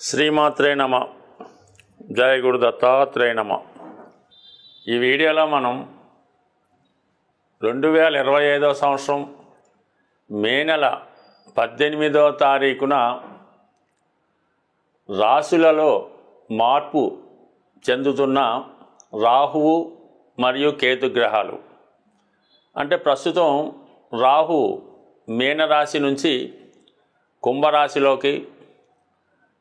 శ్రీమాత్రే నమ. జయ గురు దత్తాత్రేయ నమ. ఈ వీడియోలో మనం 2025 సంవత్సరం మే నెల 18వ తారీఖున రాశులలో మార్పు చెందుతున్న రాహువు మరియు కేతు గ్రహాలు, అంటే ప్రస్తుతం రాహు మీనరాశి నుంచి కుంభరాశిలోకి,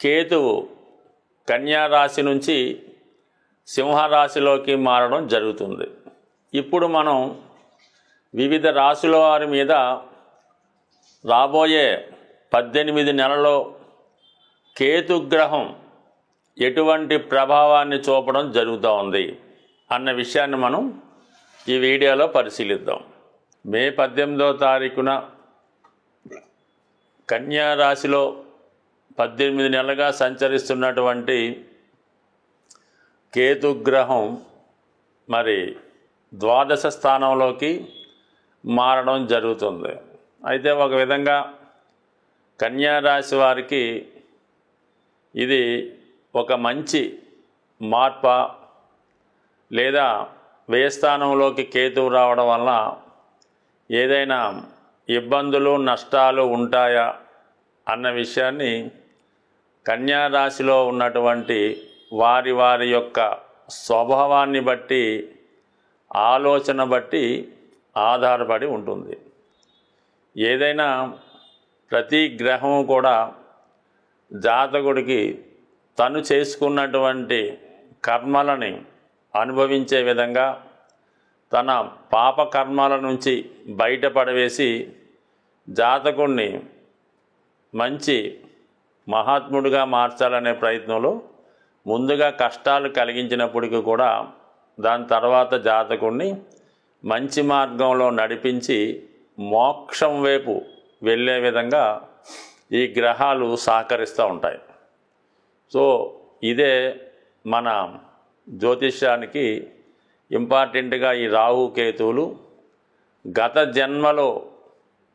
కేతువు కన్యారాశి నుంచి సింహరాశిలోకి మారడం జరుగుతుంది. ఇప్పుడు మనం వివిధ రాశుల వారి మీద రాబోయే 18 నెలల్లో కేతుగ్రహం ఎటువంటి ప్రభావాన్ని చూపడం జరుగుతూ ఉంది అన్న విషయాన్ని మనం ఈ వీడియోలో పరిశీలిద్దాం. మే 18వ తారీఖున కన్యారాశిలో 18 నెలలుగా సంచరిస్తున్నటువంటి కేతుగ్రహం మరి ద్వాదశ స్థానంలోకి మారడం జరుగుతుంది. అయితే ఒక విధంగా కన్యారాశి వారికి ఇది ఒక మంచి మార్ప, లేదా వ్యయస్థానంలోకి కేతువు రావడం వల్ల ఏదైనా ఇబ్బందులు నష్టాలు ఉంటాయా అన్న విషయాన్ని కన్యారాశిలో ఉన్నటువంటి వారి వారి యొక్క స్వభావాన్ని బట్టి, ఆలోచన బట్టి ఆధారపడి ఉంటుంది. ఏదైనా ప్రతి గ్రహము కూడా జాతకుడికి తను చేసుకున్నటువంటి కర్మలని అనుభవించే విధంగా, తన పాప కర్మల నుంచి బయటపడవేసి జాతకుడిని మంచి మహాత్ముడిగా మార్చాలనే ప్రయత్నంలో ముందుగా కష్టాలు కలిగించినప్పటికీ కూడా దాని తర్వాత జాతకుడిని మంచి మార్గంలో నడిపించి మోక్షం వైపు వెళ్ళే విధంగా ఈ గ్రహాలు సహకరిస్తూ ఉంటాయి. సో ఇదే మన జ్యోతిష్యానికి ఇంపార్టెంట్గా ఈ రాహు కేతువులు గత జన్మలో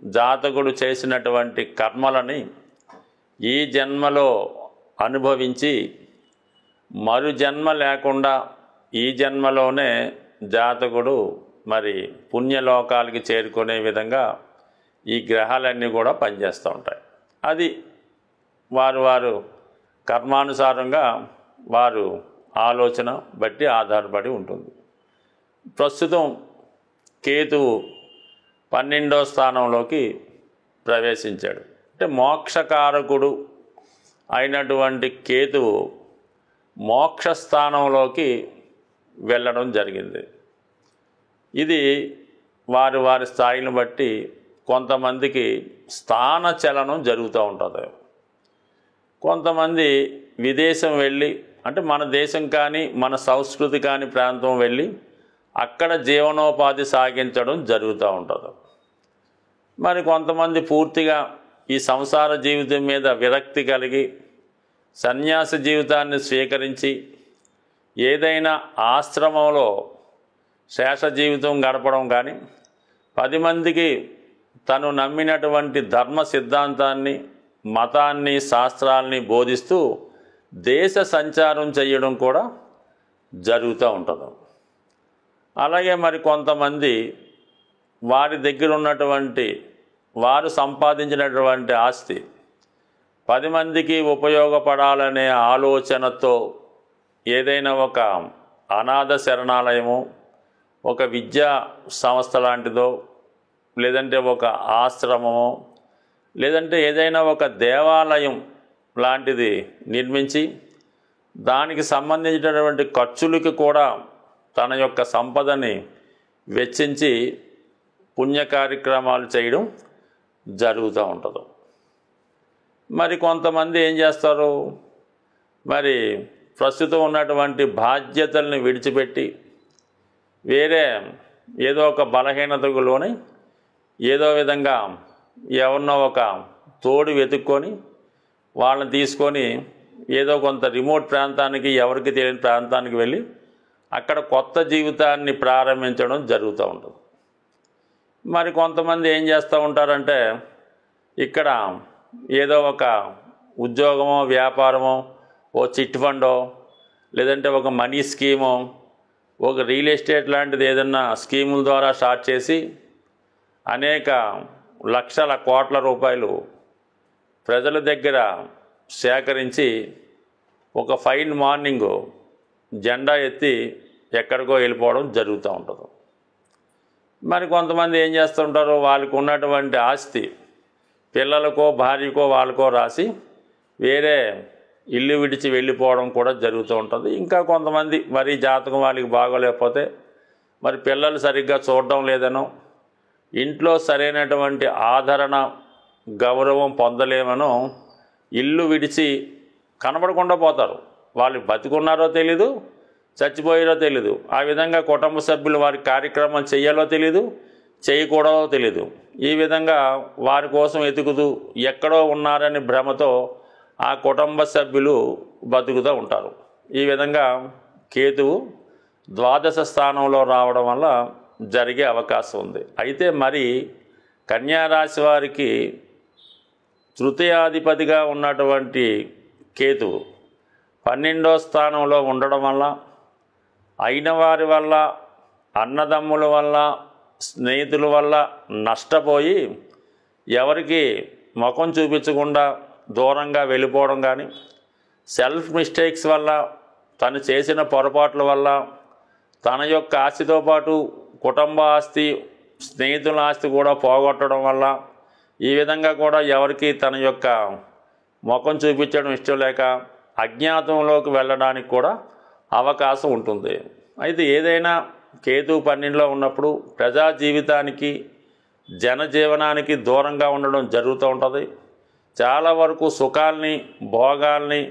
జాతకుడు చేసినటువంటి కర్మలని ఈ జన్మలో అనుభవించి మరు జన్మ లేకుండా ఈ జన్మలోనే జాతకుడు మరి పుణ్యలోకాలకి చేరుకునే విధంగా ఈ గ్రహాలన్నీ కూడా పనిచేస్తూ ఉంటాయి. అది వారు కర్మానుసారంగా వారు ఆలోచన బట్టి ఆధారపడి ఉంటుంది. ప్రస్తుతం కేతువు 12వ స్థానంలోకి ప్రవేశించాడు. అంటే మోక్షకారకుడు అయినటువంటి కేతువు మోక్షస్థానంలోకి వెళ్ళడం జరిగింది. ఇది వారి వారి స్థాయిని బట్టి కొంతమందికి స్థాన చలనం జరుగుతూ ఉంటుంది. కొంతమంది విదేశం వెళ్ళి, అంటే మన దేశం కానీ మన సంస్కృతి కానీ ప్రాంతం వెళ్ళి అక్కడ జీవనోపాధి సాగించడం జరుగుతూ ఉంటుంది. మరి కొంతమంది పూర్తిగా ఈ సంసార జీవితం మీద విరక్తి కలిగి సన్యాస జీవితాన్ని స్వీకరించి ఏదైనా ఆశ్రమంలో శేష జీవితం గడపడం కానీ, 10 మందికి తను నమ్మినటువంటి ధర్మ సిద్ధాంతాన్ని, మతాన్ని, శాస్త్రాల్ని బోధిస్తూ దేశ సంచారం చేయడం కూడా జరుగుతూ ఉంటుంది. అలాగే మరి కొంతమంది వారి దగ్గర ఉన్నటువంటి వారు సంపాదించినటువంటి ఆస్తి 10 మందికి ఉపయోగపడాలనే ఆలోచనతో ఏదైనా ఒక అనాథ శరణాలయము, ఒక విద్యా సంస్థ లాంటిదో, లేదంటే ఒక ఆశ్రమమో, లేదంటే ఏదైనా ఒక దేవాలయం లాంటిది నిర్మించి దానికి సంబంధించినటువంటి ఖర్చులకి కూడా తన యొక్క సంపదని వెచ్చించి పుణ్య కార్యక్రమాలు చేయడం జరుగుతూ ఉంటుంది. మరి కొంతమంది ఏం చేస్తారు, మరి ప్రస్తుతం ఉన్నటువంటి బాధ్యతల్ని విడిచిపెట్టి వేరే ఏదో ఒక బలహీనతకు లోని ఏదో విధంగా ఎవరినో ఒక తోడు వెతుక్కొని వాళ్ళని తీసుకొని ఏదో కొంత రిమోట్ ప్రాంతానికి, ఎవరికి తెలియని ప్రాంతానికి వెళ్ళి అక్కడ కొత్త జీవితాన్ని ప్రారంభించడం జరుగుతూ ఉంటుంది. మరి కొంతమంది ఏం చేస్తూ ఉంటారంటే ఇక్కడ ఏదో ఒక ఉద్యోగమో వ్యాపారమో ఓ చిట్ ఫండో లేదంటే ఒక మనీ స్కీమో ఒక రియల్ ఎస్టేట్ లాంటిది ఏదన్నా స్కీముల ద్వారా స్టార్ట్ చేసి అనేక లక్షల కోట్ల రూపాయలు ప్రజల దగ్గర సేకరించి ఒక ఫైన్ మార్నింగ్ జెండా ఎత్తి ఎక్కడికో వెళ్ళిపోవడం జరుగుతూ ఉంటుంది. మరి కొంతమంది ఏం చేస్తుంటారు, వాళ్ళకు ఉన్నటువంటి ఆస్తి పిల్లలకో భార్యకో వాళ్ళకో రాసి వేరే ఇల్లు విడిచి వెళ్ళిపోవడం కూడా జరుగుతూ ఉంటుంది. ఇంకా కొంతమంది మరి జాతకం వాళ్ళకి బాగోలేకపోతే మరి పిల్లలు సరిగ్గా చూడడం లేదనో ఇంట్లో సరైనటువంటి ఆదరణ గౌరవం పొందలేమనో ఇల్లు విడిచి కనబడకుండా పోతారు. వాళ్ళు బతికున్నారో తెలీదు, చచ్చిపోయారో తెలీదు. ఆ విధంగా కుటుంబ సభ్యులు వారి కార్యక్రమం చేయాలో తెలీదు, చేయకూడదో తెలీదు. ఈ విధంగా వారి కోసం ఎతుకుతూ ఎక్కడో ఉన్నారని భ్రమతో ఆ కుటుంబ సభ్యులు బతుకుతూ ఉంటారు. ఈ విధంగా కేతువు ద్వాదశ స్థానంలో రావడం వల్ల జరిగే అవకాశం ఉంది. అయితే మరి కన్యారాశి వారికి తృతీయాధిపతిగా ఉన్నటువంటి కేతువు 12వ స్థానంలో ఉండడం వల్ల అయిన వారి వల్ల, అన్నదమ్ముల వల్ల, స్నేహితుల వల్ల నష్టపోయి ఎవరికి ముఖం చూపించకుండా దూరంగా వెళ్ళిపోవడం కానీ, సెల్ఫ్ మిస్టేక్స్ వల్ల, తను చేసిన పొరపాట్ల వల్ల తన యొక్క ఆస్తితో పాటు కుటుంబ ఆస్తి, స్నేహితుల ఆస్తి కూడా పోగొట్టడం వల్ల ఈ విధంగా కూడా ఎవరికి తన యొక్క ముఖం చూపించడం ఇష్టం లేక అజ్ఞాతంలోకి వెళ్ళడానికి కూడా అవకాశం ఉంటుంది. అయితే ఏదైనా కేతు 12లో ఉన్నప్పుడు ప్రజా జీవితానికి, జనజీవనానికి దూరంగా ఉండడం జరుగుతూ ఉంటుంది. చాలా వరకు సుఖాల్ని, భోగాల్ని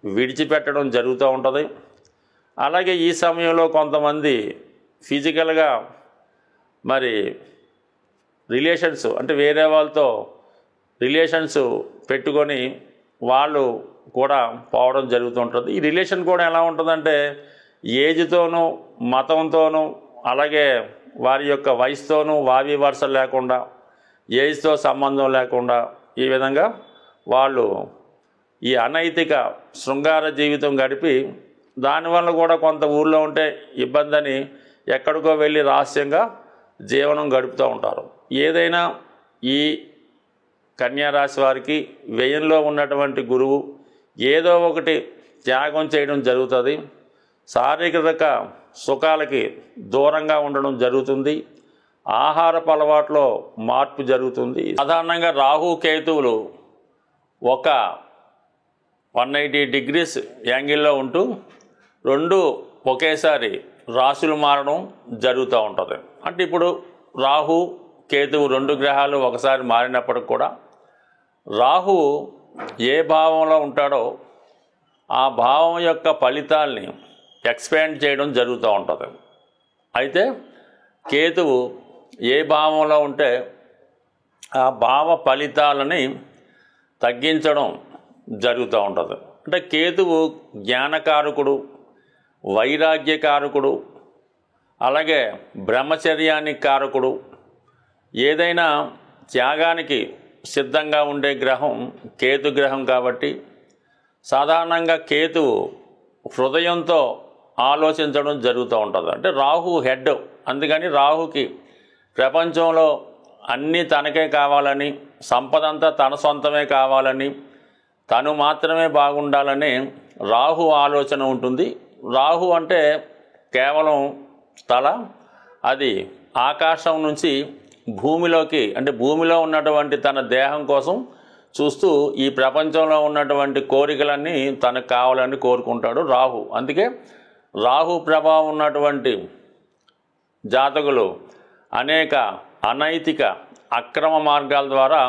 విడిచిపెట్టడం జరుగుతూ ఉంటుంది. అలాగే ఈ సమయంలో కొంతమంది ఫిజికల్గా మరి రిలేషన్స్ అంటే వేరే వాళ్ళతో రిలేషన్స్ పెట్టుకొని వాళ్ళు కూడా పోవడం జరుగుతుంటుంది. ఈ రిలేషన్ కూడా ఎలా ఉంటుందంటే ఏజ్తోనూ, మతంతోనూ, అలాగే వారి యొక్క వయసుతోనూ వావి వరుసలు లేకుండా, ఏజ్తో సంబంధం లేకుండా ఈ విధంగా వాళ్ళు ఈ అనైతిక శృంగార జీవితం గడిపి దానివల్ల కూడా కొంత ఊళ్ళో ఉంటే ఇబ్బంది అని ఎక్కడికో వెళ్ళి రహస్యంగా జీవనం గడుపుతూ ఉంటారు. ఏదైనా ఈ కన్యారాశి వారికి వ్యయంలో ఉన్నటువంటి గురువు ఏదో ఒకటి త్యాగం చేయడం జరుగుతుంది. శారీరక సుఖాలకి దూరంగా ఉండడం జరుగుతుంది. ఆహారపు అలవాట్లో మార్పు జరుగుతుంది. సాధారణంగా రాహు కేతువులు ఒక 180 degrees యాంగిల్లో ఉంటూ రెండు ఒకేసారి రాశులు మారడం జరుగుతూ ఉంటుంది. అంటే ఇప్పుడు రాహు కేతువు 2 గ్రహాలు ఒకసారి మారినప్పటికి కూడా రాహు ఏ భావంలో ఉంటాడో ఆ భావం యొక్క ఫలితాల్ని ఎక్స్పాండ్ చేయడం జరుగుతూ ఉంటుంది. అయితే కేతువు ఏ భావంలో ఉంటే ఆ భావ ఫలితాలని తగ్గించడం జరుగుతూ ఉంటుంది. అంటే కేతువు జ్ఞానకారకుడు, వైరాగ్యకారకుడు, అలాగే బ్రహ్మచర్యానికి కారకుడు. ఏదైనా త్యాగానికి సిద్ధంగా ఉండే గ్రహం కేతు గ్రహం కాబట్టి సాధారణంగా కేతువు హృదయంతో ఆలోచించడం జరుగుతూ ఉంటుంది. అంటే రాహు హెడ్, అందుకని రాహుకి ప్రపంచంలో అన్నీ తనకే కావాలని, సంపద అంతా తన సొంతమే కావాలని, తను మాత్రమే బాగుండాలని రాహు ఆలోచన ఉంటుంది. రాహు అంటే కేవలం తల, అది ఆకాశం నుంచి భూమిలోకి అంటే భూమిలో ఉన్నటువంటి తన దేహం కోసం చూస్తూ ఈ ప్రపంచంలో ఉన్నటువంటి కోరికలన్నీ తనకు కావాలని కోరుకుంటాడు రాహు. అందుకే రాహు ప్రభావం ఉన్నటువంటి జాతకులు అనేక అనైతిక అక్రమ మార్గాల ద్వారా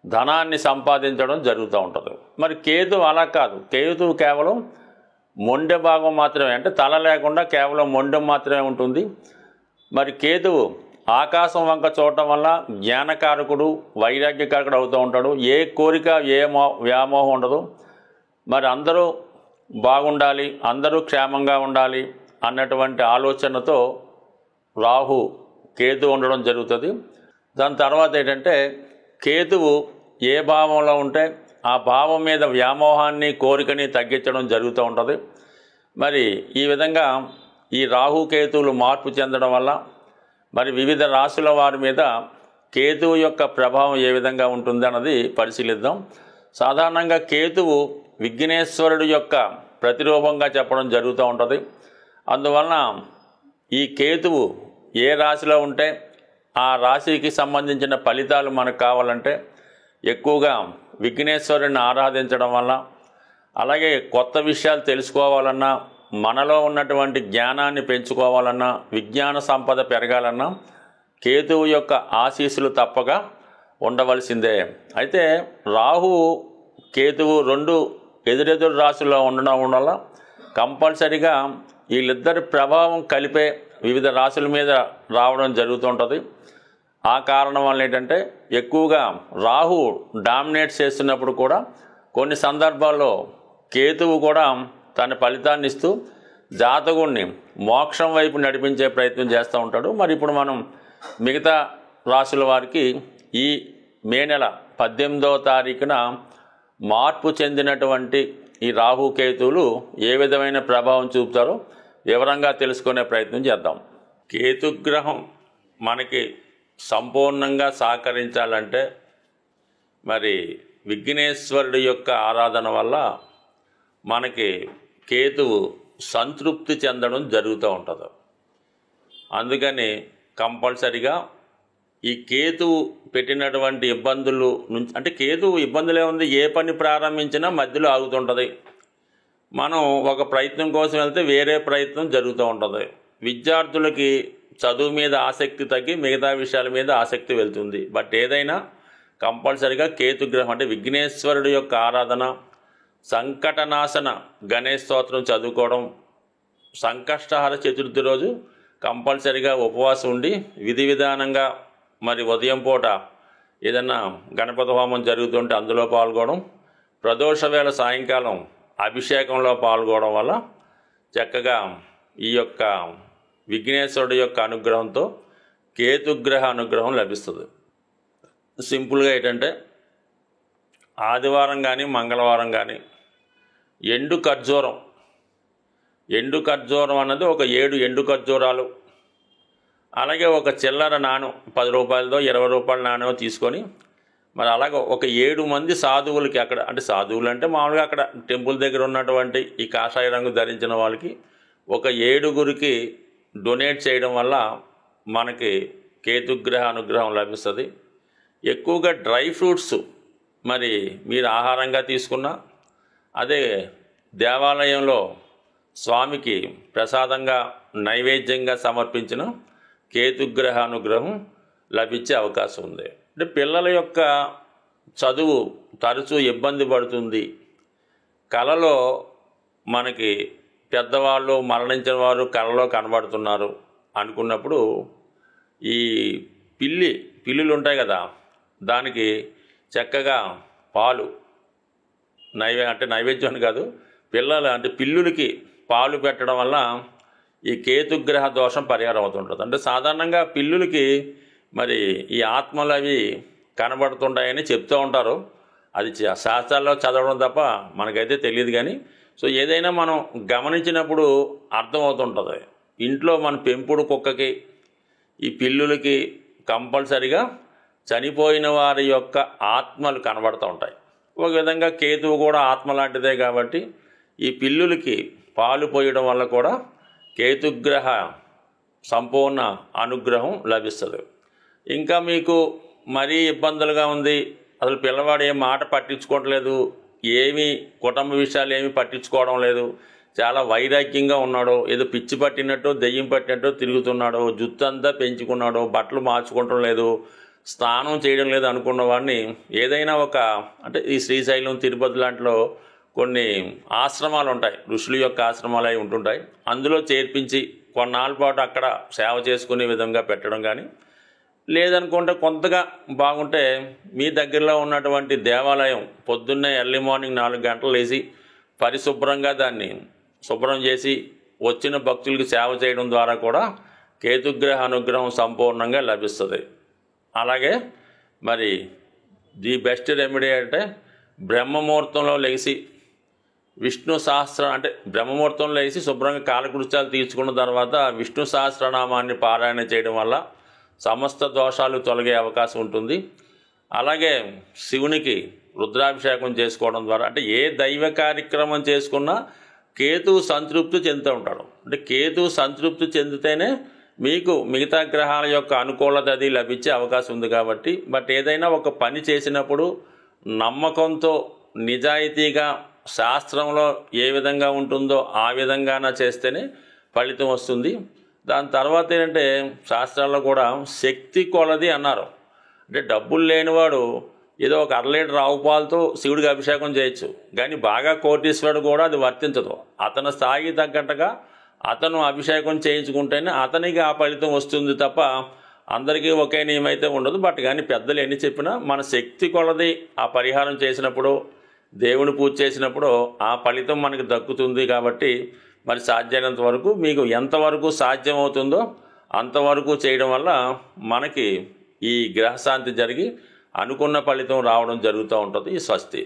ధనాన్ని సంపాదించడం జరుగుతూ ఉంటుంది. మరి కేతు అలా కాదు. కేతు కేవలం మొండె భాగం మాత్రమే, అంటే తల లేకుండా కేవలం మొండెం మాత్రమే ఉంటుంది. మరి కేతువు ఆకాశం వంక చూడటం వల్ల జ్ఞానకారకుడు, వైరాగ్యకారకుడు అవుతూ ఉంటాడు. ఏ కోరిక, ఏ వ్యామోహం ఉండదు. మరి అందరూ బాగుండాలి, అందరూ క్షేమంగా ఉండాలి అన్నటువంటి ఆలోచనతో రాహు కేతు ఉండడం జరుగుతుంది. దాని తర్వాత ఏంటంటే కేతువు ఏ భావంలో ఉంటే ఆ భావం మీద వ్యామోహాన్ని కోరికని తగ్గించడం జరుగుతూ ఉంటుంది. మరి ఈ విధంగా ఈ రాహుకేతువులు మార్పు చెందడం వల్ల మరి వివిధ రాశుల వారి మీద కేతువు యొక్క ప్రభావం ఏ విధంగా ఉంటుంది అన్నది పరిశీలిద్దాం. సాధారణంగా కేతువు విఘ్నేశ్వరుడు యొక్క ప్రతిరూపంగా చెప్పడం జరుగుతూ ఉంటుంది. అందువలన ఈ కేతువు ఏ రాశిలో ఉంటే ఆ రాశికి సంబంధించిన ఫలితాలు మనకు కావాలంటే ఎక్కువగా విఘ్నేశ్వరుడిని ఆరాధించడం వల్ల, అలాగే కొత్త విషయాలు తెలుసుకోవాలన్నా, మనలో ఉన్నటువంటి జ్ఞానాన్ని పెంచుకోవాలన్నా, విజ్ఞాన సంపద పెరగాలన్నా కేతువు యొక్క ఆశీస్సులు తప్పక ఉండవలసిందే. అయితే రాహు కేతువు రెండు ఎదురెదురు రాశుల్లో ఉండడం వల్ల కంపల్సరిగా వీళ్ళిద్దరి ప్రభావం కలిపే వివిధ రాశుల మీద రావడం జరుగుతుంటుంది. ఆ కారణం వల్ల ఏంటంటే ఎక్కువగా రాహు డామినేట్ చేస్తున్నప్పుడు కూడా కొన్ని సందర్భాల్లో కేతువు కూడా తన ఫలితాన్ని ఇస్తూ జాతకుడిని మోక్షం వైపు నడిపించే ప్రయత్నం చేస్తూ ఉంటాడు. మరి ఇప్పుడు మనం మిగతా రాశుల వారికి ఈ మే నెల 18వ తారీఖున మార్పు చెందినటువంటి ఈ రాహుకేతువులు ఏ విధమైన ప్రభావం చూపుతారో వివరంగా తెలుసుకునే ప్రయత్నం చేద్దాం. కేతుగ్రహం మనకి సంపూర్ణంగా సహకరించాలంటే మరి విఘ్నేశ్వరుడి యొక్క ఆరాధన వల్ల మనకి కేతువు సంతృప్తి చెందడం జరుగుతూ ఉంటుంది. అందుకని కంపల్సరిగా ఈ కేతువు పెట్టినటువంటి ఇబ్బందులు నుంచి, అంటే కేతువు ఇబ్బందులు ఏముంది, ఏ పని ప్రారంభించినా మధ్యలో ఆగుతుంటుంది. మనం ఒక ప్రయత్నం కోసం వెళ్తే వేరే ప్రయత్నం జరుగుతూ ఉంటుంది. విద్యార్థులకి చదువు మీద ఆసక్తి తగ్గి మిగతా విషయాల మీద ఆసక్తి వెళ్తుంది. బట్ ఏదైనా కంపల్సరిగా కేతుగ్రహం అంటే విఘ్నేశ్వరుడు యొక్క ఆరాధన, సంకటనాశన గణేష్ స్తోత్రం చదువుకోవడం, సంకష్టహార చతుర్థి రోజు కంపల్సరిగా ఉపవాసం ఉండి విధి విధానంగా మరి ఉదయం పూట ఏదన్నా గణపతి హోమం జరుగుతుంటే అందులో పాల్గొనడం, ప్రదోష వేళ సాయంకాలం అభిషేకంలో పాల్గొనడం వల్ల చక్కగా ఈ యొక్క విఘ్నేశ్వరుడు యొక్క అనుగ్రహంతో కేతుగ్రహ అనుగ్రహం లభిస్తుంది. సింపుల్గా ఏంటంటే ఆదివారం కానీ మంగళవారం కానీ ఎండు ఖర్జూరం అన్నది ఒక 7 ఎండు ఖర్జూరాలు, అలాగే ఒక చిల్లర నాణం 10 రూపాయలదో 20 రూపాయల నాణ్యం తీసుకొని మరి అలాగే ఒక 7 మంది సాధువులకి, అక్కడ అంటే సాధువులు అంటే మామూలుగా అక్కడ టెంపుల్ దగ్గర ఉన్నటువంటి ఈ కాషాయ రంగు ధరించిన వాళ్ళకి ఒక 7గురికి డొనేట్ చేయడం వల్ల మనకి కేతుగ్రహ అనుగ్రహం లభిస్తుంది. ఎక్కువగా డ్రై ఫ్రూట్స్ మరి మీరు ఆహారంగా తీసుకున్నా, అదే దేవాలయంలో స్వామికి ప్రసాదంగా నైవేద్యంగా సమర్పించిన కేతుగ్రహ అనుగ్రహం లభించే అవకాశం ఉంది. అంటే పిల్లల యొక్క చదువు తరచూ ఇబ్బంది పడుతుంది, కళలో మనకి పెద్దవాళ్ళు మరణించిన వారు కళలో కనబడుతున్నారు అనుకున్నప్పుడు ఈ పిల్లులు ఉంటాయి కదా, దానికి చక్కగా పాలు నైవేద్యం అని కాదు, పిల్లులకి పాలు పెట్టడం వల్ల ఈ కేతుగ్రహ దోషం పరిహారం అవుతుంటుంది. అంటే సాధారణంగా పిల్లులకి మరి ఈ ఆత్మలు అవి కనబడుతుంటాయని చెప్తూ ఉంటారు. అది శాస్త్రాల్లో చదవడం తప్ప మనకైతే తెలియదు. కానీ సో ఏదైనా మనం గమనించినప్పుడు అర్థమవుతుంటుంది. ఇంట్లో మన పెంపుడు కుక్కకి ఈ పిల్లులకి కంపల్సరిగా చనిపోయిన వారి యొక్క ఆత్మలు కనబడుతూ ఉంటాయి. ఒక విధంగా కేతువు కూడా ఆత్మ లాంటిదే కాబట్టి ఈ పిల్లులకి పాలు పోయడం వల్ల కూడా కేతుగ్రహ సంపూర్ణ అనుగ్రహం లభిస్తుంది. ఇంకా మీకు మరీ ఇబ్బందులుగా ఉంది, అసలు పిల్లవాడు ఏం మాట పట్టించుకోవట్లేదు, ఏమీ కుటుంబ విషయాలు ఏమీ పట్టించుకోవడం లేదు, చాలా వైరాగ్యంగా ఉన్నాడు, ఏదో పిచ్చి పట్టినట్టు దెయ్యం పట్టినట్టు తిరుగుతున్నాడు, జుత్తు అంతా పెంచుకున్నాడు, బట్టలు మార్చుకోవటం లేదు, స్నానం చేయడం లేదు అనుకున్న వాడిని ఏదైనా అంటే ఈ శ్రీశైలం తిరుపతి లాంటిలో కొన్ని ఆశ్రమాలు ఉంటాయి, ఋషుల యొక్క ఆశ్రమాలు అవి ఉంటుంటాయి, అందులో చేర్పించి కొన్నాళ్ళ పాటు అక్కడ సేవ చేసుకునే విధంగా పెట్టడం కానీ, లేదనుకుంటే కొంతగా బాగుంటే మీ దగ్గరలో ఉన్నటువంటి దేవాలయం పొద్దున్నే ఎర్లీ మార్నింగ్ 4 గంటలు లేచి పరిశుభ్రంగా దాన్ని శుభ్రం చేసి వచ్చిన భక్తులకు సేవ చేయడం ద్వారా కూడా కేతుగ్రహ అనుగ్రహం సంపూర్ణంగా లభిస్తుంది. అలాగే మరి ది బెస్ట్ రెమెడీ అంటే బ్రహ్మముహూర్తంలో లేచి విష్ణు సహస్ర అంటే బ్రహ్మముహూర్తంలో లేచి శుభ్రంగా కాలకృత్యాలు తీర్చుకున్న తర్వాత విష్ణు సహస్రనామాన్ని పారాయణ చేయడం వల్ల సమస్త దోషాలు తొలగే అవకాశం ఉంటుంది. అలాగే శివునికి రుద్రాభిషేకం చేసుకోవడం ద్వారా అంటే ఏ దైవ కార్యక్రమం చేసుకున్నా కేతువు సంతృప్తి చెందుతూ ఉంటాడు. అంటే కేతువు సంతృప్తి చెందితేనే మీకు మిగతా గ్రహాల యొక్క అనుకూలత అది లభించే అవకాశం ఉంది కాబట్టి బట్ ఏదైనా ఒక పని చేసినప్పుడు నమ్మకంతో నిజాయితీగా శాస్త్రంలో ఏ విధంగా ఉంటుందో ఆ విధంగానే చేస్తేనే ఫలితం వస్తుంది. దాని తర్వాత ఏంటంటే శాస్త్రాల్లో కూడా శక్తి కొలది అన్నారు. అంటే డబ్బులు లేనివాడు ఏదో ఒక 1/2 లీటర్ ఆవు పాలతో శివుడికి అభిషేకం చేయొచ్చు, కానీ బాగా కోటీశ్వరుడు కూడా అది వర్తించదు. అతని స్థాయికి తగ్గట్టుగా అతను అభిషేకం చేయించుకుంటేనే అతనికి ఆ ఫలితం వస్తుంది తప్ప అందరికీ ఒకే నియమం అయితే ఉండదు. బట్ కానీ పెద్దలు ఎన్ని చెప్పినా మన శక్తి కొలది ఆ పరిహారం చేసినప్పుడు దేవుని పూజ చేసినప్పుడు ఆ ఫలితం మనకు దక్కుతుంది. కాబట్టి మరి సాధ్యమైనంత వరకు మీకు ఎంతవరకు సాధ్యమవుతుందో అంతవరకు చేయడం వల్ల మనకి ఈ గ్రహశాంతి జరిగి అనుకున్న ఫలితం రావడం జరుగుతూ ఉంటుంది. స్వస్తి.